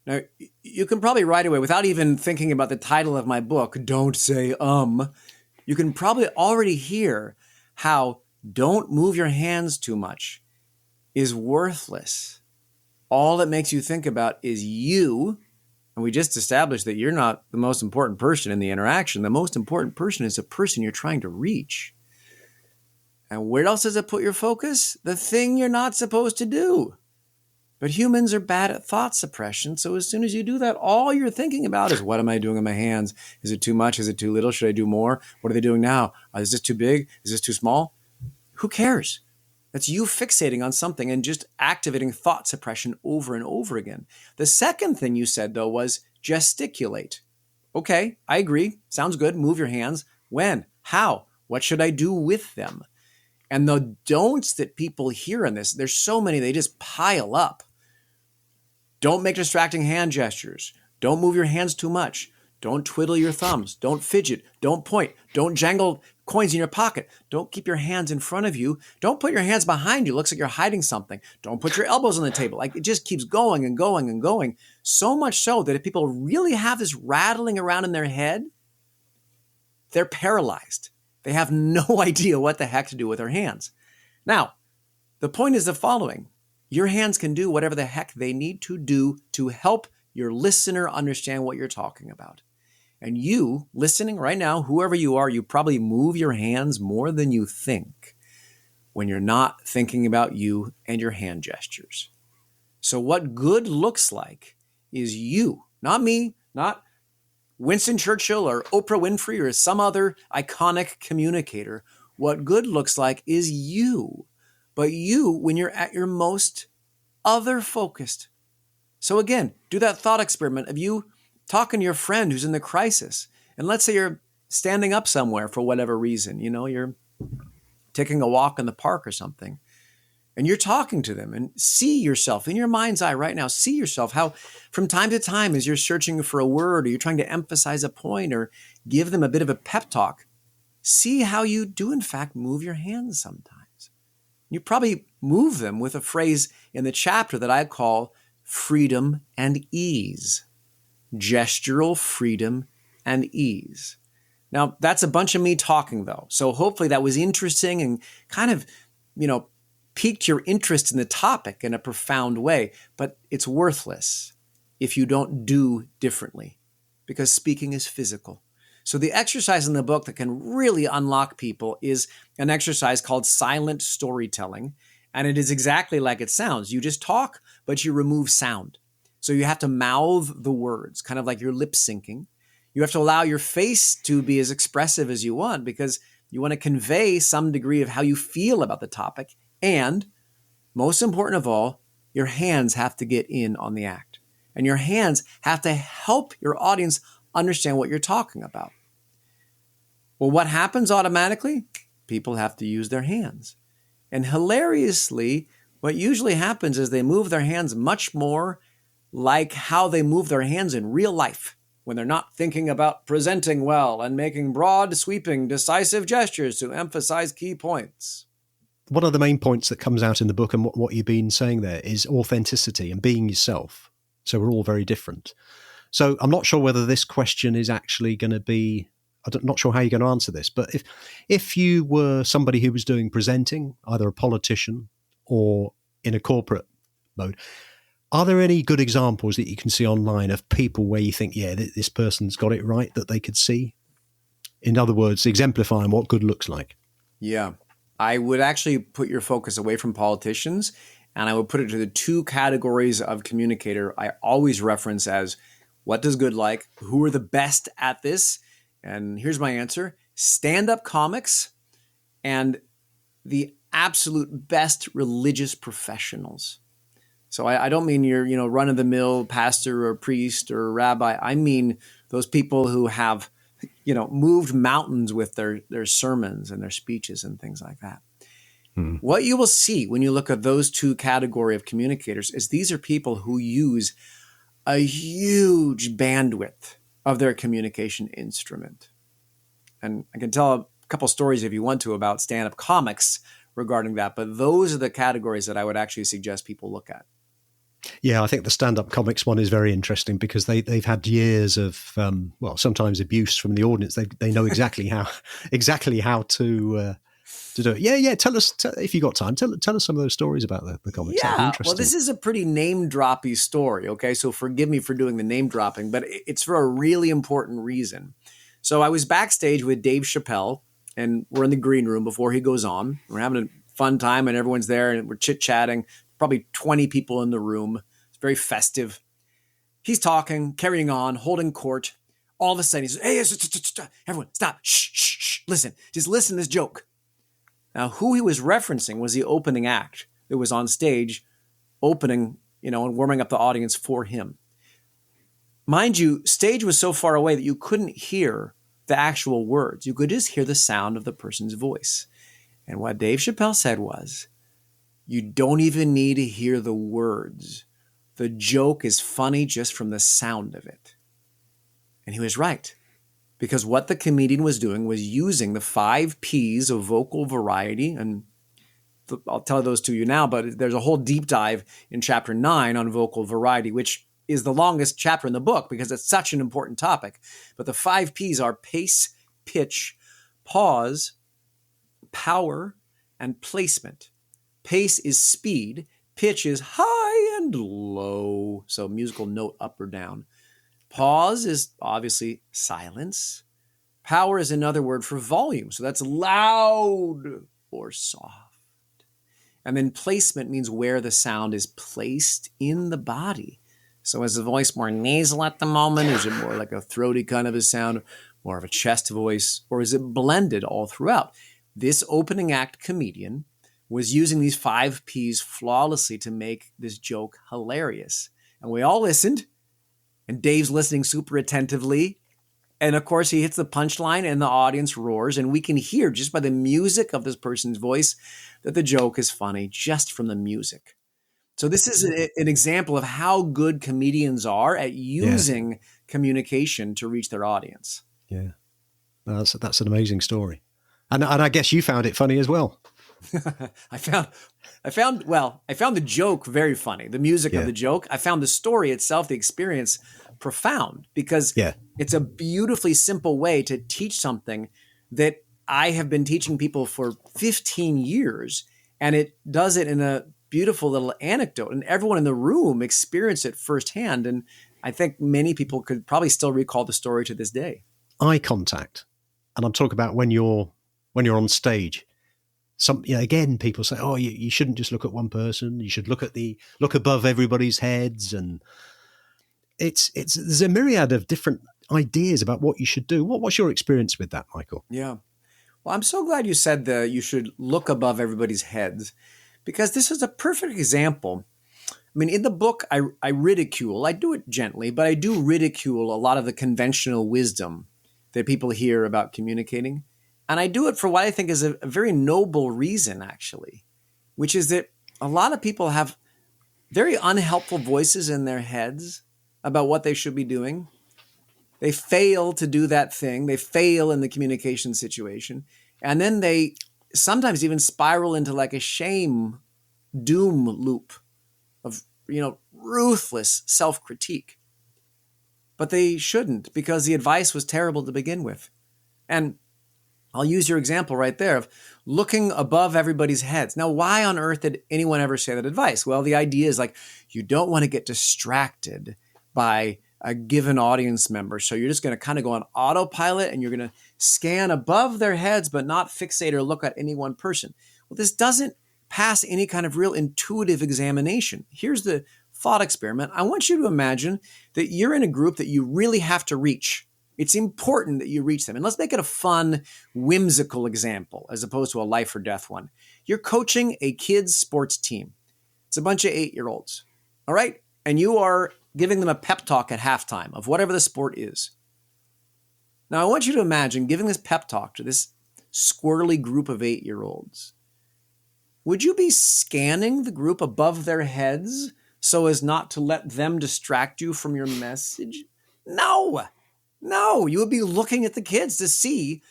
Now, you can probably right away, without even thinking about the title of my book, don't say you can probably already hear how don't move your hands too much is worthless. All it makes you think about is you. And we just established that you're not the most important person in the interaction. The most important person is the person you're trying to reach. And where else does it put your focus? The thing you're not supposed to do. But humans are bad at thought suppression. So as soon as you do that, all you're thinking about is, what am I doing with my hands? Is it too much? Is it too little? Should I do more? What are they doing now? Is this too big? Is this too small? Who cares? That's you fixating on something and just activating thought suppression over and over again. The second thing you said, though, was gesticulate. Okay, I agree. Sounds good. Move your hands. When? How? What should I do with them? And the don'ts that people hear in this, there's so many, they just pile up. Don't make distracting hand gestures. Don't move your hands too much. Don't twiddle your thumbs. Don't fidget. Don't point. Don't jangle coins in your pocket. Don't keep your hands in front of you. Don't put your hands behind you. Looks like you're hiding something. Don't put your elbows on the table. Like, it just keeps going and going and going. So much so that if people really have this rattling around in their head, they're paralyzed. They have no idea what the heck to do with their hands. Now, the point is the following. Your hands can do whatever the heck they need to do to help your listener understand what you're talking about. And you, listening right now, whoever you are, you probably move your hands more than you think when you're not thinking about you and your hand gestures. So what good looks like is you, not me, not Winston Churchill or Oprah Winfrey or some other iconic communicator. What good looks like is you, but you when you're at your most other focused. So again, do that thought experiment of you talking to your friend who's in the crisis. And let's say you're standing up somewhere for whatever reason, you're taking a walk in the park or something, and you're talking to them, and see yourself in your mind's eye right now. See yourself how from time to time, as you're searching for a word or you're trying to emphasize a point or give them a bit of a pep talk, see how you do in fact move your hands sometimes. You probably move them with a phrase in the chapter that I call freedom and ease. Gestural freedom and ease. Now, that's a bunch of me talking, though. So hopefully that was interesting and kind of, piqued your interest in the topic in a profound way. But it's worthless if you don't do differently, because speaking is physical. So the exercise in the book that can really unlock people is an exercise called silent storytelling. And it is exactly like it sounds. You just talk, but you remove sound. So you have to mouth the words, kind of like you're lip syncing. You have to allow your face to be as expressive as you want because you want to convey some degree of how you feel about the topic. And most important of all, your hands have to get in on the act. And your hands have to help your audience understand what you're talking about. Well, what happens automatically? People have to use their hands. And hilariously, what usually happens is they move their hands much more like how they move their hands in real life when they're not thinking about presenting well and making broad, sweeping, decisive gestures to emphasize key points. One of the main points that comes out in the book and what you've been saying there is authenticity and being yourself. So we're all very different. So I'm not sure whether this question is actually going to be, I'm not sure how you're going to answer this, but if you were somebody who was doing presenting, either a politician or in a corporate mode, are there any good examples that you can see online of people where you think, yeah, this person's got it right, that they could see? In other words, exemplifying what good looks like. Yeah. I would actually put your focus away from politicians, and I would put it to the two categories of communicator I always reference as what does good like, who are the best at this, and here's my answer, stand-up comics and the absolute best religious professionals. So I don't mean your run-of-the-mill pastor or priest or rabbi. I mean those people who have moved mountains with their sermons and their speeches and things like that. What you will see when you look at those two categories of communicators is these are people who use a huge bandwidth of their communication instrument. And I can tell a couple stories if you want to about stand-up comics regarding that, but those are the categories that I would actually suggest people look at. Yeah, I think the stand-up comics one is very interesting because they've had years of sometimes abuse from the audience. They know exactly how to do it. Yeah. Tell us if you got time. Tell us some of those stories about the comics. Yeah, well, this is a pretty name-droppy story. Okay, so forgive me for doing the name dropping, but it's for a really important reason. So I was backstage with Dave Chappelle, and we're in the green room before he goes on. We're having a fun time, and everyone's there, and we're chit-chatting. Probably 20 people in the room. It's very festive. He's talking, carrying on, holding court. All of a sudden, he says, hey, everyone, stop. Shh. Listen. Just listen to this joke. Now, who he was referencing was the opening act that was on stage, opening, and warming up the audience for him. Mind you, stage was so far away that you couldn't hear the actual words. You could just hear the sound of the person's voice. And what Dave Chappelle said was, you don't even need to hear the words. The joke is funny just from the sound of it. And he was right. Because what the comedian was doing was using the 5 Ps of vocal variety. And I'll tell those to you now, but there's a whole deep dive in chapter 9 on vocal variety, which is the longest chapter in the book because it's such an important topic. But the 5 Ps are pace, pitch, Pause, power, and placement. Pace is speed. Pitch is high and low. So musical note up or down. Pause is obviously silence. Power is another word for volume. So that's loud or soft. And then placement means where the sound is placed in the body. So is the voice more nasal at the moment? Is it more like a throaty kind of a sound, more of a chest voice, or is it blended all throughout? This opening act comedian was using these 5 Ps flawlessly to make this joke hilarious. And we all listened, and Dave's listening super attentively. And of course, he hits the punchline and the audience roars, and we can hear just by the music of this person's voice that the joke is funny just from the music. So this is an example of how good comedians are at using communication to reach their audience. Yeah, that's an amazing story. And I guess you found it funny as well. I found the joke very funny, the music of the joke. I found the story itself, the experience, profound, because it's a beautifully simple way to teach something that I have been teaching people for 15 years, and it does it in a beautiful little anecdote, and everyone in the room experienced it firsthand. And I think many people could probably still recall the story to this day. Eye contact, and I'm talking about when you're on stage. Again, people say, "Oh, you shouldn't just look at one person. You should look above everybody's heads." And there's a myriad of different ideas about what you should do. What's your experience with that, Michael? Yeah, well, I'm so glad you said you should look above everybody's heads, because this is a perfect example. I mean, in the book, I ridicule. I do it gently, but I do ridicule a lot of the conventional wisdom that people hear about communicating. And I do it for what I think is a very noble reason, actually, which is that a lot of people have very unhelpful voices in their heads about what they should be doing. They fail to do that thing. They fail in the communication situation. And then they sometimes even spiral into like a shame doom loop of, ruthless self-critique. But they shouldn't, because the advice was terrible to begin with. And I'll use your example right there of looking above everybody's heads. Now, why on earth did anyone ever say that advice? Well, the idea is like, you don't want to get distracted by a given audience member. So you're just going to kind of go on autopilot, and you're going to scan above their heads, but not fixate or look at any one person. Well, this doesn't pass any kind of real intuitive examination. Here's the thought experiment. I want you to imagine that you're in a group that you really have to reach. It's important that you reach them. And let's make it a fun, whimsical example as opposed to a life or death one. You're coaching a kids' sports team. It's a bunch of 8-year-olds. All right? And you are giving them a pep talk at halftime of whatever the sport is. Now, I want you to imagine giving this pep talk to this squirrely group of 8-year-olds. Would you be scanning the group above their heads so as not to let them distract you from your message? No, you would be looking at the kids to see,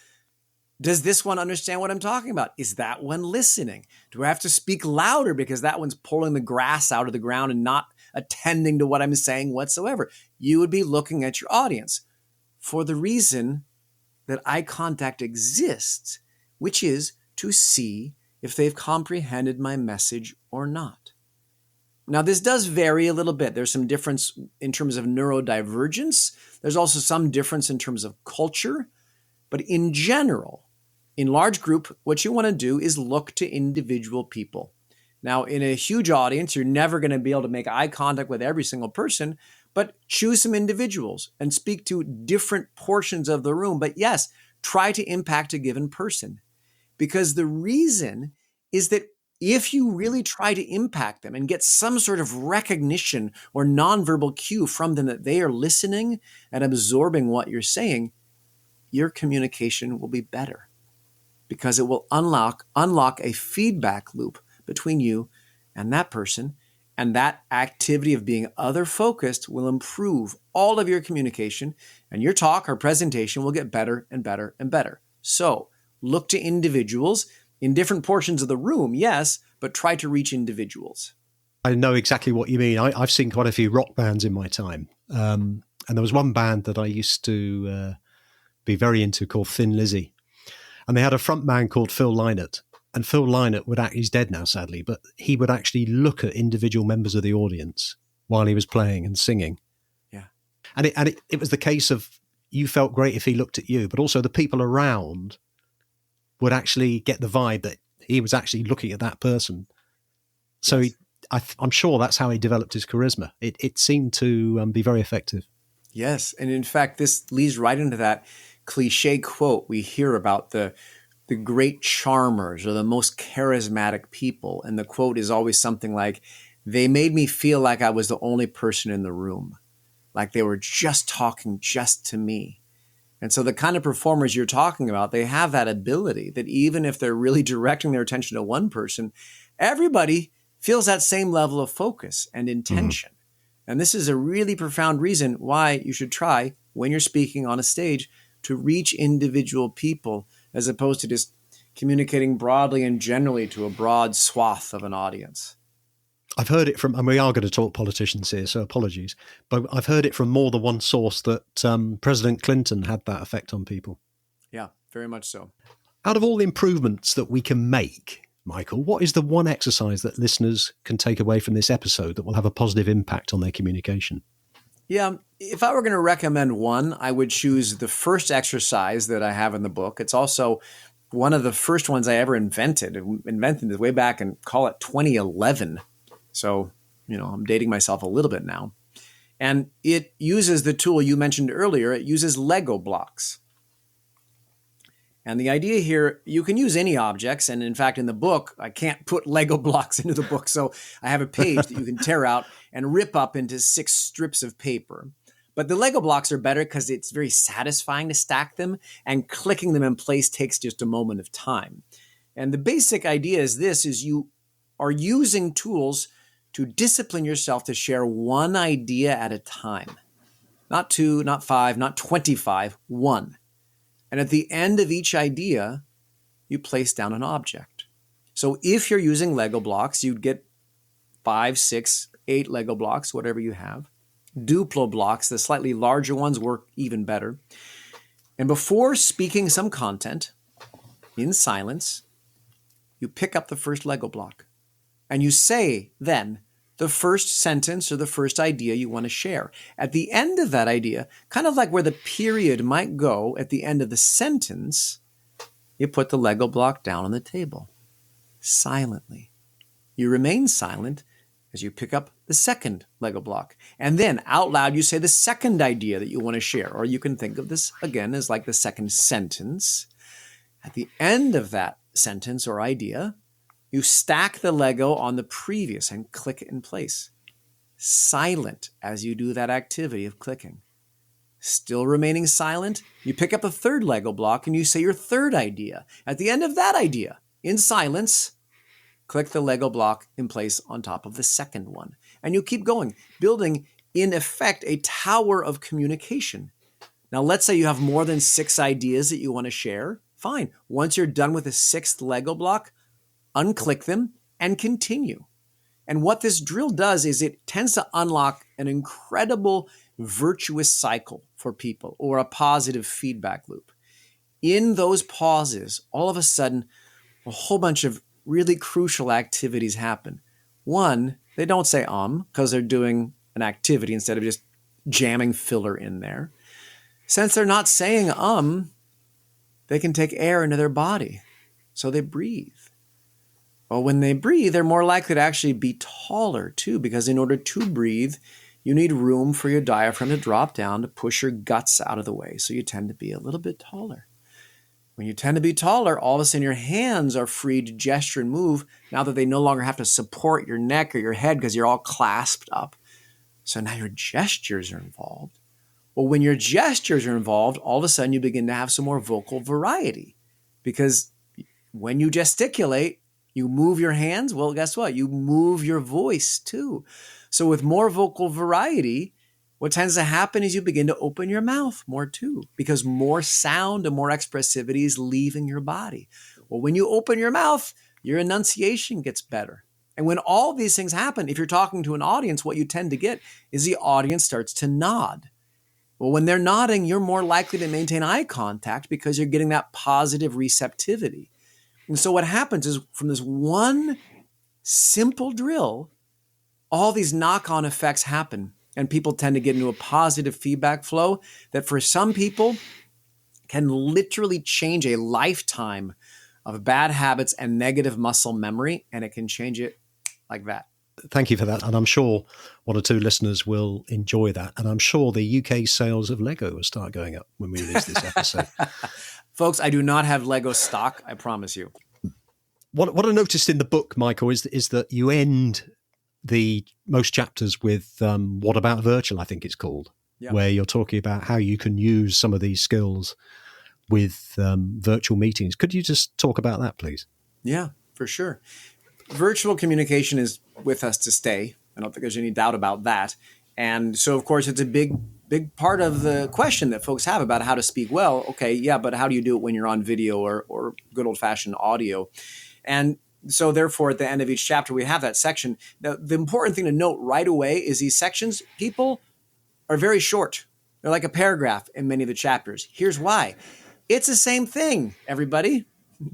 does this one understand what I'm talking about? Is that one listening? Do I have to speak louder because that one's pulling the grass out of the ground and not attending to what I'm saying whatsoever? You would be looking at your audience for the reason that eye contact exists, which is to see if they've comprehended my message or not. Now, this does vary a little bit. There's some difference in terms of neurodivergence. There's also some difference in terms of culture. But in general, in large group, what you want to do is look to individual people. Now, in a huge audience, you're never going to be able to make eye contact with every single person, but choose some individuals and speak to different portions of the room. But yes, try to impact a given person. Because the reason is that if you really try to impact them and get some sort of recognition or nonverbal cue from them that they are listening and absorbing what you're saying, your communication will be better, because it will unlock a feedback loop between you and that person. And that activity of being other focused will improve all of your communication, and your talk or presentation will get better and better and better. So look to individuals in different portions of the room, yes, but try to reach individuals. I know exactly what you mean. I've seen quite a few rock bands in my time. And there was one band that I used to be very into called Thin Lizzy. And they had a front man called Phil Lynott. And Phil Lynott he's dead now, sadly, but he would actually look at individual members of the audience while he was playing and singing. Yeah. And it was the case of, you felt great if he looked at you, but also the people around would actually get the vibe that he was actually looking at that person. So yes. I'm sure that's how he developed his charisma. It seemed to be very effective. Yes. And in fact, this leads right into that cliche quote we hear about the great charmers or the most charismatic people. And the quote is always something like, they made me feel like I was the only person in the room, like they were just talking just to me. And so the kind of performers you're talking about, they have that ability that even if they're really directing their attention to one person, everybody feels that same level of focus and intention. Mm-hmm. And this is a really profound reason why you should try, when you're speaking on a stage, to reach individual people as opposed to just communicating broadly and generally to a broad swath of an audience. I've heard it from, and we are going to talk politicians here, so apologies, but I've heard it from more than one source that President Clinton had that effect on people. Yeah, very much so. Out of all the improvements that we can make, Michael, what is the one exercise that listeners can take away from this episode that will have a positive impact on their communication? Yeah, if I were going to recommend one, I would choose the first exercise that I have in the book. It's also one of the first ones I ever invented. Invented it way back in, call it 2011. So, I'm dating myself a little bit now. And it uses the tool you mentioned earlier. It uses Lego blocks. And the idea here, you can use any objects. And in fact, in the book, I can't put Lego blocks into the book. So I have a page that you can tear out and rip up into 6 strips of paper. But the Lego blocks are better because it's very satisfying to stack them, and clicking them in place takes just a moment of time. And the basic idea is this, is you are using tools to discipline yourself to share one idea at a time. Not 2, not 5, not 25, 1. And at the end of each idea, you place down an object. So if you're using Lego blocks, you'd get 5, 6, 8 Lego blocks, whatever you have. Duplo blocks, the slightly larger ones, work even better. And before speaking some content, in silence, you pick up the first Lego block. And you say then the first sentence or the first idea you want to share. At the end of that idea, kind of like where the period might go at the end of the sentence, you put the Lego block down on the table, silently. You remain silent as you pick up the second Lego block. And then out loud, you say the second idea that you want to share. Or you can think of this again as like the second sentence. At the end of that sentence or idea, you stack the Lego on the previous and click it in place. Silent as you do that activity of clicking. Still remaining silent, you pick up a third Lego block and you say your third idea. At the end of that idea, in silence, click the Lego block in place on top of the second one. And you keep going, building, in effect, a tower of communication. Now, let's say you have more than 6 ideas that you want to share. Fine. Once you're done with the 6th Lego block, unclick them and continue. And what this drill does is it tends to unlock an incredible virtuous cycle for people, or a positive feedback loop. In those pauses, all of a sudden, a whole bunch of really crucial activities happen. One, they don't say because they're doing an activity instead of just jamming filler in there. Since they're not saying they can take air into their body, so they breathe. Well, when they breathe, they're more likely to actually be taller too, because in order to breathe, you need room for your diaphragm to drop down to push your guts out of the way. So you tend to be a little bit taller. When you tend to be taller, all of a sudden your hands are free to gesture and move now that they no longer have to support your neck or your head because you're all clasped up. So now your gestures are involved. Well, when your gestures are involved, all of a sudden you begin to have some more vocal variety, because when you gesticulate, you move your hands. Well, guess what? You move your voice too. So with more vocal variety, what tends to happen is you begin to open your mouth more too, because more sound and more expressivity is leaving your body. Well, when you open your mouth, your enunciation gets better. And when all these things happen, if you're talking to an audience, what you tend to get is the audience starts to nod. Well, when they're nodding, you're more likely to maintain eye contact because you're getting that positive receptivity. And so what happens is from this one simple drill, all these knock-on effects happen, and people tend to get into a positive feedback flow that for some people can literally change a lifetime of bad habits and negative muscle memory, and it can change it like that. Thank you for that. And I'm sure one or two listeners will enjoy that. And I'm sure the UK sales of Lego will start going up when we release this episode. Folks, I do not have Lego stock, I promise you. What I noticed in the book, Michael, is that you end the most chapters with What About Virtual, I think it's called, where you're talking about how you can use some of these skills with virtual meetings. Could you just talk about that, please? Yeah, for sure. Virtual communication is with us to stay. I don't think there's any doubt about that. And so, of course, it's a big part of the question that folks have about how to speak well. Okay, yeah, but how do you do it when you're on video or good old-fashioned audio? And so, therefore, at the end of each chapter, we have that section. Now, the important thing to note right away is these sections, people, are very short. They're like a paragraph in many of the chapters. Here's why. It's the same thing, everybody.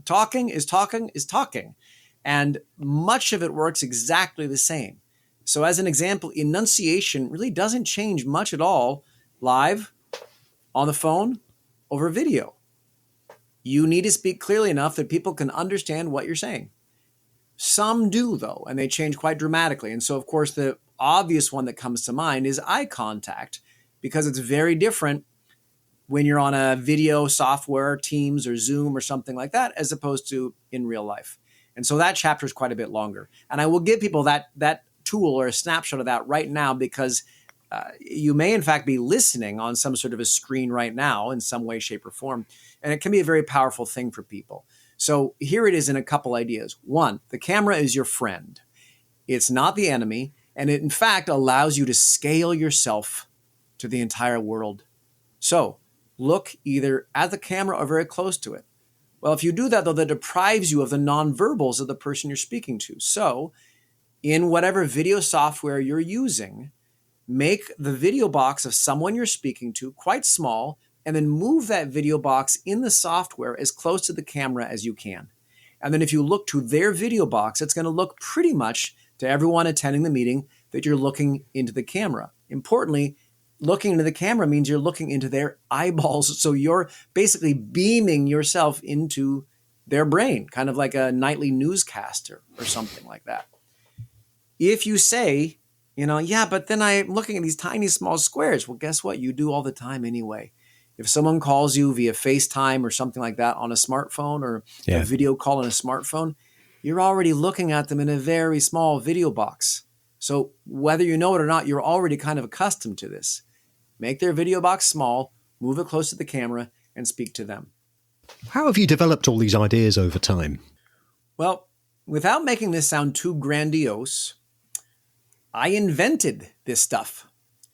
Talking is talking is talking. And much of it works exactly the same. So as an example, enunciation really doesn't change much at all live, on the phone, over video. You need to speak clearly enough that people can understand what you're saying. Some do, though, and they change quite dramatically. And so, of course, the obvious one that comes to mind is eye contact, because it's very different when you're on a video software, Teams or Zoom or something like that, as opposed to in real life. And so that chapter is quite a bit longer. And I will give people that tool or a snapshot of that right now, because you may, in fact, be listening on some sort of a screen right now in some way, shape, or form. And it can be a very powerful thing for people. So here it is in a couple ideas. One, the camera is your friend. It's not the enemy. And it, in fact, allows you to scale yourself to the entire world. So look either at the camera or very close to it. Well, if you do that, though, that deprives you of the nonverbals of the person you're speaking to. So in whatever video software you're using, make the video box of someone you're speaking to quite small, and then move that video box in the software as close to the camera as you can. And then if you look to their video box, it's going to look pretty much to everyone attending the meeting that you're looking into the camera. Importantly, looking into the camera means you're looking into their eyeballs. So you're basically beaming yourself into their brain, kind of like a nightly newscaster or something like that. If you say, yeah, but then I'm looking at these tiny small squares. Well, guess what? You do all the time anyway. If someone calls you via FaceTime or something like that on a smartphone, or a video call on a smartphone, you're already looking at them in a very small video box. So whether you know it or not, you're already kind of accustomed to this. Make their video box small, move it close to the camera, and speak to them. How have you developed all these ideas over time? Well, without making this sound too grandiose, I invented this stuff.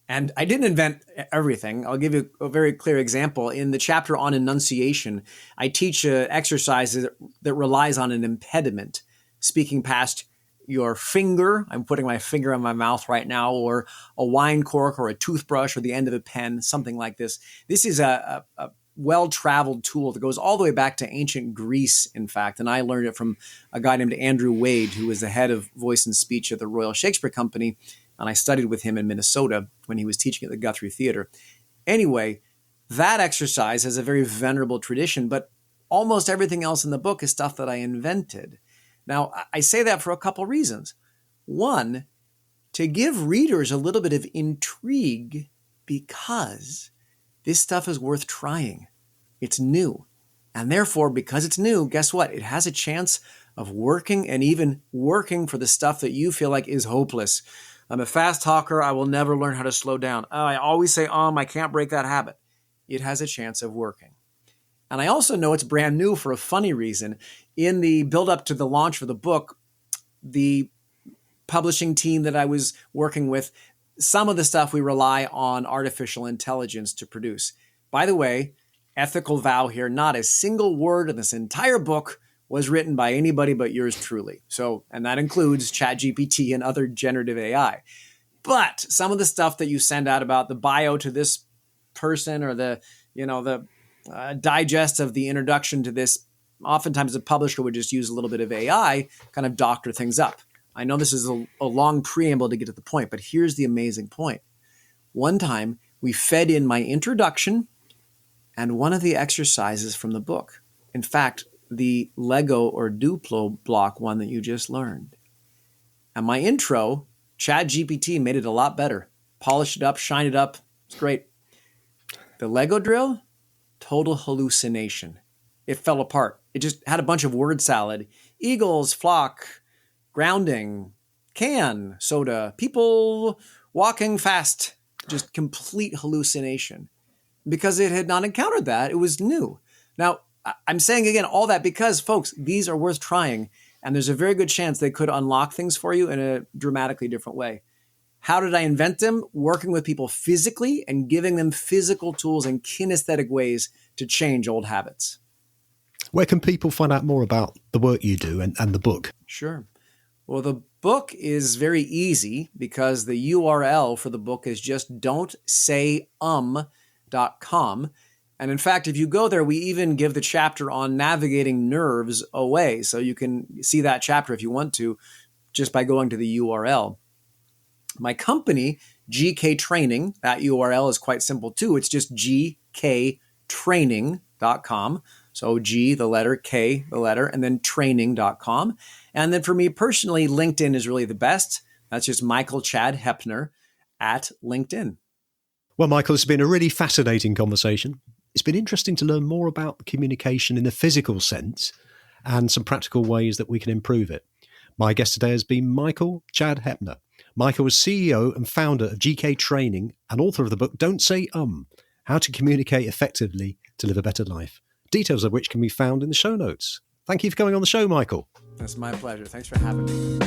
And I didn't invent everything. I'll give you a very clear example. In the chapter on enunciation, I teach exercises that relies on an impediment, speaking past your finger. I'm putting my finger on my mouth right now, or a wine cork or a toothbrush or the end of a pen, something like this. This is a well-traveled tool that goes all the way back to ancient Greece, in fact. And I learned it from a guy named Andrew Wade, who was the head of voice and speech at the Royal Shakespeare Company. And I studied with him in Minnesota when he was teaching at the Guthrie Theater. Anyway, that exercise has a very venerable tradition, but almost everything else in the book is stuff that I invented. Now, I say that for a couple reasons. One, to give readers a little bit of intrigue, because this stuff is worth trying. It's new. And therefore, because it's new, guess what? It has a chance of working, and even working for the stuff that you feel like is hopeless. I'm a fast talker. I will never learn how to slow down. I always say, I can't break that habit. It has a chance of working. And I also know it's brand new for a funny reason. In the build-up to the launch of the book, the publishing team that I was working with, some of the stuff we rely on artificial intelligence to produce. By the way, ethical vow here, not a single word in this entire book was written by anybody but yours truly. So, and that includes ChatGPT and other generative AI. But some of the stuff that you send out about the bio to this person or the digest of the introduction to this, oftentimes the publisher would just use a little bit of AI, kind of doctor things up. I know this is a long preamble to get to the point, but here's the amazing point. One time we fed in my introduction and one of the exercises from the book. In fact, the Lego or Duplo block one that you just learned. And my intro, ChatGPT made it a lot better. Polished it up, shined it up. It's great. The Lego drill, total hallucination. It fell apart. It just had a bunch of word salad. Eagles, flock, grounding, can, soda, people walking fast. Just complete hallucination. Because it had not encountered that, it was new. Now, I'm saying again all that because, folks, these are worth trying. And there's a very good chance they could unlock things for you in a dramatically different way. How did I invent them? Working with people physically and giving them physical tools and kinesthetic ways to change old habits. Where can people find out more about the work you do and the book? Sure. Well, the book is very easy because the URL for the book is just don'tsayum.com. And in fact, if you go there, we even give the chapter on navigating nerves away. So you can see that chapter if you want to, just by going to the URL. My company, GK Training, that URL is quite simple too. It's just gktraining.com. So G, the letter, K, the letter, and then training.com. And then for me personally, LinkedIn is really the best. That's just Michael Chad Hoeppner at LinkedIn. Well, Michael, it's been a really fascinating conversation. It's been interesting to learn more about communication in a physical sense and some practical ways that we can improve it. My guest today has been Michael Chad Hoeppner. Michael is CEO and founder of GK Training and author of the book Don't Say How to Communicate Effectively to Live a Better Life, details of which can be found in the show notes. Thank you for coming on the show, Michael. That's my pleasure. Thanks for having me.